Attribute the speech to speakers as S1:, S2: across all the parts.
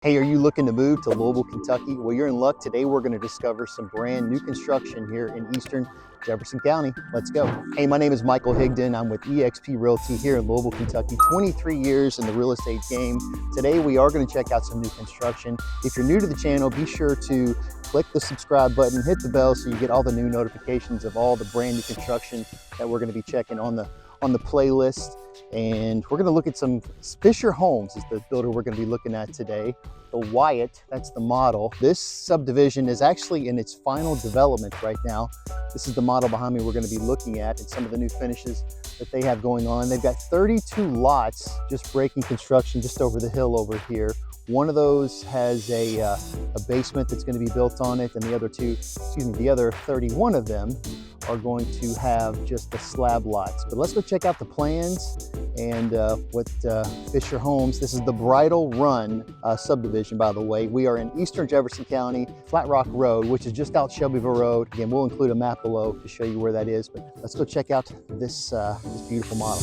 S1: Hey, are you looking to move to Louisville, Kentucky? Well, you're in luck. Today we're going to discover some brand new construction here in eastern Jefferson County. Let's go. Hey, my name is Michael Higdon. I'm with eXp Realty here in Louisville, Kentucky. 23 years in the real estate game. Today we are going to check out some new construction. If you're new to the channel, be sure to click the subscribe button, hit the bell so you get all the new notifications of all the brand new construction that we're going to be checking on the playlist. And we're going to look at some Fisher Homes is the builder we're going to be looking at today. The Wyatt, that's the model. This subdivision is actually in its final development right now. This is the model behind me we're going to be looking at and some of the new finishes that they have going on. They've got 32 lots just breaking construction just over the hill over here. One of those has a basement that's going to be built on it, and the other 31 of them are going to have just the slab lots. But let's go check out the plans and what Fisher Homes. This is the Bridle Run subdivision, by the way. We are in eastern Jefferson County, Flat Rock Road, which is just out Shelbyville Road. Again, we'll include a map below to show you where that is, but let's go check out this beautiful model.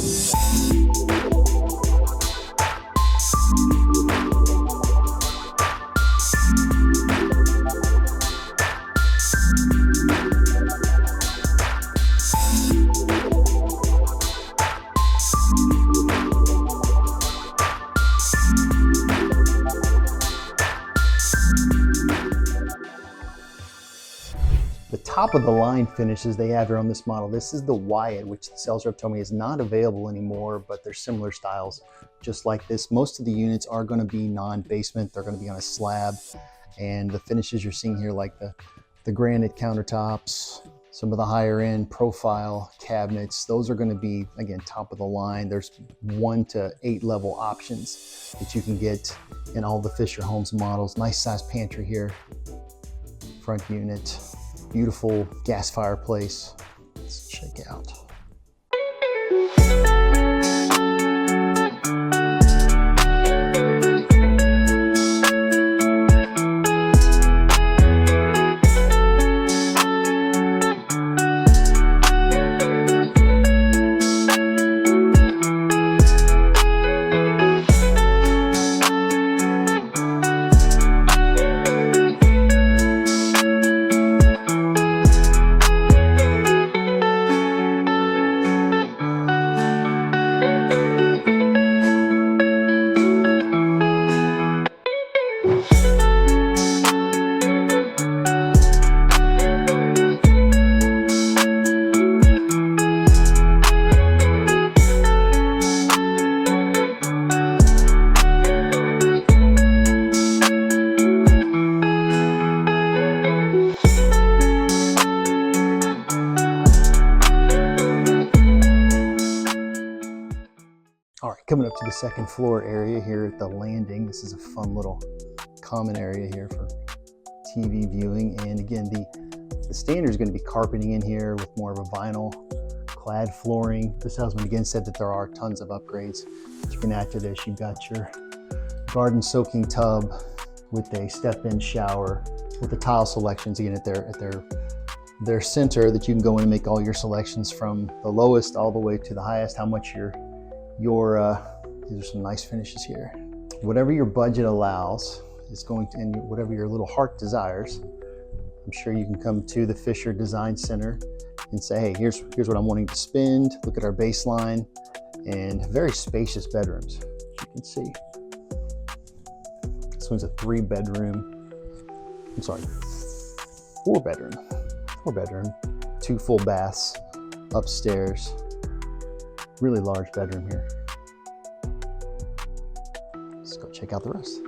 S1: The top of the line finishes they have here on this model. This is the Wyatt, which the sales rep told me is not available anymore, but they're similar styles just like this. Most of the units are going to be non-basement. They're going to be on a slab, and the finishes you're seeing here, like the granite countertops, some of the higher end profile cabinets, those are going to be, again, top of the line. There's 1 to 8 level options that you can get in all the Fisher Homes models. Nice size pantry here, front unit. Beautiful gas fireplace. Let's check out. All right, coming up to the second floor area here at the landing. This is a fun little common area here for TV viewing. And again, the standard is going to be carpeting in here with more of a vinyl clad flooring. The salesman again said that there are tons of upgrades that you can add to this. You've got your garden soaking tub with a step-in shower with the tile selections again at their center, that you can go in and make all your selections from the lowest all the way to the highest, how much these are some nice finishes here. Whatever your budget allows is going to, and whatever your little heart desires, I'm sure you can come to the Fisher Design Center and say, hey, here's what I'm wanting to spend. Look at our baseline, and very spacious bedrooms, as you can see. This one's a 4 bedroom, 2 full baths upstairs. Really large bedroom here. Let's go check out the rest.